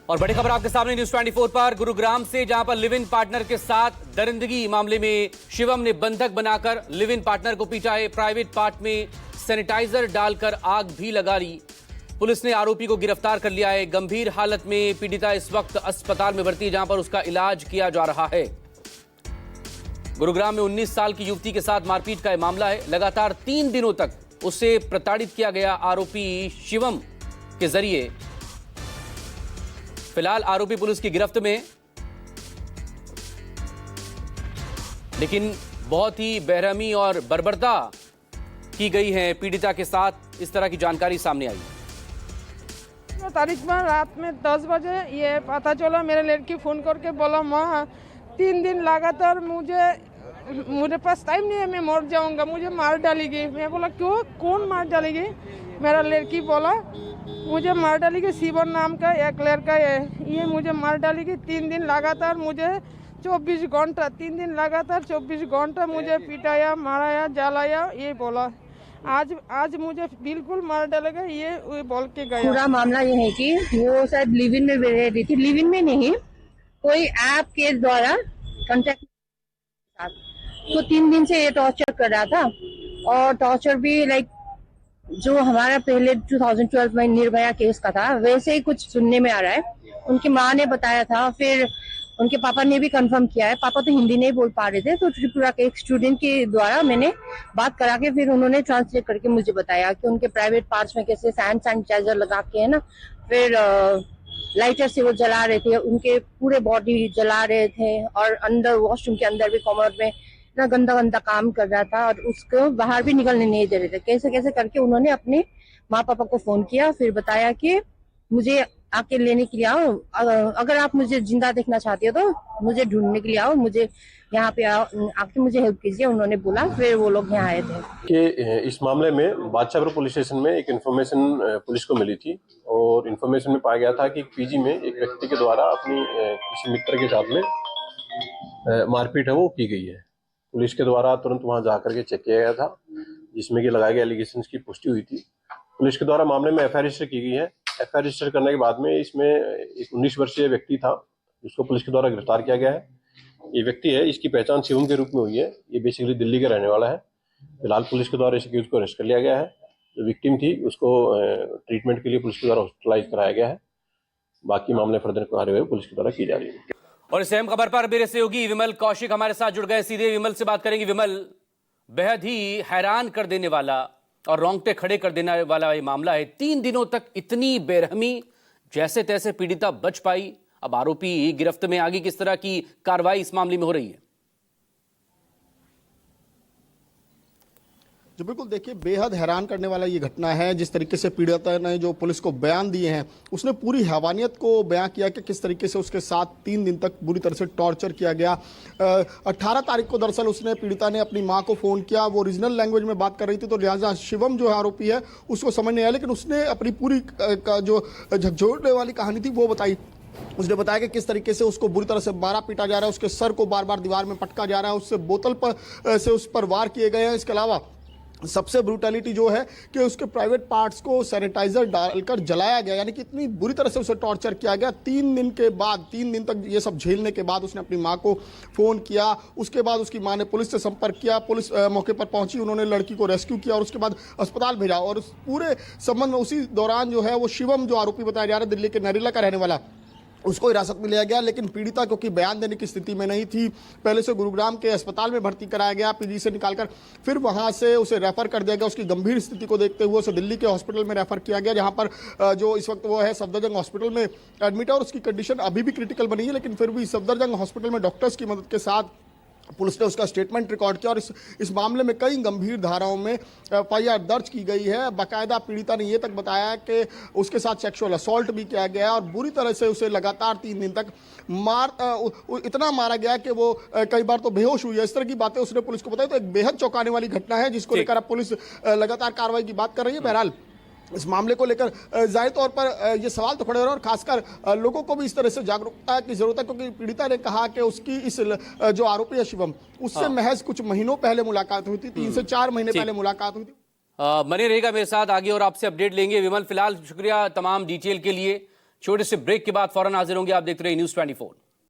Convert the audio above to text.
और बड़ी खबर आपके सामने न्यूज 24 पर गुरुग्राम से, जहां पर लिव इन पार्टनर के साथ दरिंदगी मामले में शिवम ने बंधक बनाकर लिव इन पार्टनर को पीटा है। प्राइवेट पार्ट में सैनिटाइजर डालकर आग भी लगा ली। पुलिस ने आरोपी को गिरफ्तार कर लिया है। गंभीर हालत में पीड़िता इस वक्त अस्पताल में भर्ती है, जहां पर उसका इलाज किया जा रहा है। गुरुग्राम में 19 साल की युवती के साथ मारपीट का यह मामला है। लगातार 3 दिनों तक उसे प्रताड़ित किया गया आरोपी शिवम के जरिए। फिलहाल आरोपी पुलिस की गिरफ्त में, लेकिन बहुत ही बेरहमी और बर्बरता की गई है पीड़िता के साथ, इस तरह की जानकारी सामने आई। तारीख में रात में 10 बजे ये पता चला, मेरे लड़की फोन करके बोला माँ 3 दिन लगातार मुझे पास टाइम नहीं है, मैं मर जाऊंगा, मुझे मार डालेगी। मैं बोला क्यों, कौन मार डालेगी? मेरा लड़की बोला मुझे मार डालेगी, शिवन नाम का एक लड़का है, ये मुझे मार डालेगी। 3 दिन लगातार मुझे 24 घंटा 3 दिन लगातार 24 घंटा मुझे पिटाया, माराया, जलाया, ये बोला। आज मुझे बिल्कुल मार डालेगा, ये बोल के गया। पूरा मामला ये है कि वो शायद लिव इन में रह रही थी, लिव इन में नहीं, कोई ऐप के द्वारा कांटेक्ट, तो 3 दिन से ये टॉर्चर कर रहा था। और टॉर्चर भी लाइक जो हमारा पहले 2012 में निर्भया केस का था वैसे ही कुछ सुनने में आ रहा है। उनकी माँ ने बताया था, फिर उनके पापा ने भी कंफर्म किया है। पापा तो हिंदी नहीं बोल पा रहे थे, तो त्रिपुरा के एक स्टूडेंट के द्वारा मैंने बात करा के फिर उन्होंने ट्रांसलेट करके मुझे बताया कि उनके प्राइवेट पार्ट्स में कैसे हैंड सैनिटाइजर लगा के है ना, फिर लाइटर से वो जला रहे थे, उनके पूरे बॉडी जला रहे थे, और अंदर वॉशरूम के अंदर भी कमर में इतना गंदा गंदा काम कर रहा था, और उसको बाहर भी निकलने नहीं दे रहे थे। कैसे कैसे करके उन्होंने अपने माँ पापा को फोन किया, फिर बताया कि मुझे आके लेने के लिए आओ, अगर आप मुझे जिंदा देखना चाहते हो तो मुझे ढूंढने के लिए आओ, मुझे यहाँ पे आओ, आके मुझे हेल्प कीजिए, उन्होंने बोला। फिर वो लोग यहाँ आए थे। कि इस मामले में बादशाहपुर पुलिस स्टेशन में एक इन्फॉर्मेशन पुलिस को मिली थी, और इन्फॉर्मेशन में पाया गया था कि पीजी में एक व्यक्ति के द्वारा अपनी किसी मित्र के साथ में मारपीट है वो की गई है। पुलिस के द्वारा तुरंत वहां जाकर के चेक किया गया था, जिसमें कि लगाए गए एलिगेशन की पुष्टि हुई थी। पुलिस के द्वारा मामले में एफआईआर रजिस्टर की गई है। एफआईआर रजिस्टर करने के बाद में इसमें एक 19 वर्षीय व्यक्ति था, जिसको पुलिस के द्वारा गिरफ्तार किया गया है। ये व्यक्ति है, इसकी पहचान शिवम के रूप में हुई है। ये बेसिकली दिल्ली का रहने वाला है। फिलहाल पुलिस के द्वारा इस अक्यूज को अरेस्ट कर लिया गया है। जो विक्टिम थी उसको ट्रीटमेंट के लिए पुलिस के द्वारा हॉस्पिटलाइज कराया गया है। बाकी मामले फर्दर कार्रवाई पुलिस के द्वारा की जा रही है। और इस अहम खबर पर मेरे सहयोगी विमल कौशिक हमारे साथ जुड़ गए। सीधे विमल से बात करेंगे। विमल, बेहद ही हैरान कर देने वाला और रोंगटे खड़े कर देने वाला ये मामला है। 3 दिनों तक इतनी बेरहमी, जैसे तैसे पीड़िता बच पाई, अब आरोपी गिरफ्त में। आगे किस तरह की कार्रवाई इस मामले में हो रही है? जी बिल्कुल, देखिए बेहद हैरान करने वाला ये घटना है। जिस तरीके से पीड़िता ने जो पुलिस को बयान दिए हैं, उसने पूरी हैवानियत को बयां किया कि किस तरीके से उसके साथ 3 दिन तक बुरी तरह से टॉर्चर किया गया। 18 तारीख को दरअसल उसने पीड़िता ने अपनी मां को फ़ोन किया। वो रीजनल लैंग्वेज में बात कर रही थी, तो लिहाजा शिवम जो आरोपी है उसको समझ नहीं आया, लेकिन उसने अपनी पूरी जो झकझोरने वाली कहानी थी वो बताई। उसने बताया कि किस तरीके से उसको बुरी तरह से मारा पीटा जा रहा है, उसके सर को बार बार दीवार में पटका जा रहा है, उससे बोतल पर से उस पर वार किए गए हैं। इसके अलावा सबसे ब्रूटैलिटी जो है कि उसके प्राइवेट पार्ट्स को सैनिटाइजर डालकर जलाया गया, यानी कि इतनी बुरी तरह से उसे टॉर्चर किया गया। 3 दिन के बाद, 3 दिन तक ये सब झेलने के बाद उसने अपनी मां को फोन किया। उसके बाद उसकी मां ने पुलिस से संपर्क किया। पुलिस मौके पर पहुंची, उन्होंने लड़की को रेस्क्यू किया और उसके बाद अस्पताल भेजा। और उस पूरे संबंध में उसी दौरान जो है वो शिवम जो आरोपी बताया जा रहा है, दिल्ली के नरेला का रहने वाला, उसको हिरासत में लिया गया। लेकिन पीड़िता क्योंकि बयान देने की स्थिति में नहीं थी, पहले से गुरुग्राम के अस्पताल में भर्ती कराया गया, पीजी से निकालकर फिर वहां से उसे रेफर कर दिया गया। उसकी गंभीर स्थिति को देखते हुए उसे दिल्ली के हॉस्पिटल में रेफर किया गया, जहां पर जो इस वक्त वो है सफदरजंग हॉस्पिटल में एडमिट है। और उसकी कंडीशन अभी भी क्रिटिकल बनी है, लेकिन फिर भी सफदरजंग हॉस्पिटल में डॉक्टर्स की मदद के साथ पुलिस ने उसका स्टेटमेंट रिकॉर्ड किया। और इस मामले में कई गंभीर धाराओं में एफआईआर दर्ज की गई है। बाकायदा पीड़िता ने यह तक बताया कि उसके साथ सेक्सुअल असॉल्ट भी किया गया और बुरी तरह से उसे लगातार 3 दिन तक इतना मारा गया कि वो कई बार तो बेहोश हुई है। इस तरह की बातें उसने पुलिस को बताई। तो एक बेहद चौंकाने वाली घटना है, जिसको लेकर अब पुलिस लगातार कार्रवाई की बात कर रही है। बहरहाल इस मामले को लेकर जाहिर तौर पर ये सवाल तो खड़े हो रहे हैं, और खासकर लोगों को भी इस तरह से जागरूकता की जरूरत है, क्योंकि पीड़िता ने कहा कि उसकी इस जो आरोपी है शिवम, उससे महज कुछ महीनों पहले मुलाकात हुई थी, 3 से 4 महीने पहले मुलाकात हुई थी। बने रहेगा मेरे साथ आगे और आपसे अपडेट लेंगे। विमल, फिलहाल शुक्रिया तमाम डिटेल के लिए। छोटे से ब्रेक के बाद फौरन हाजिर होंगे। आप देखते रहिए न्यूज़ 24।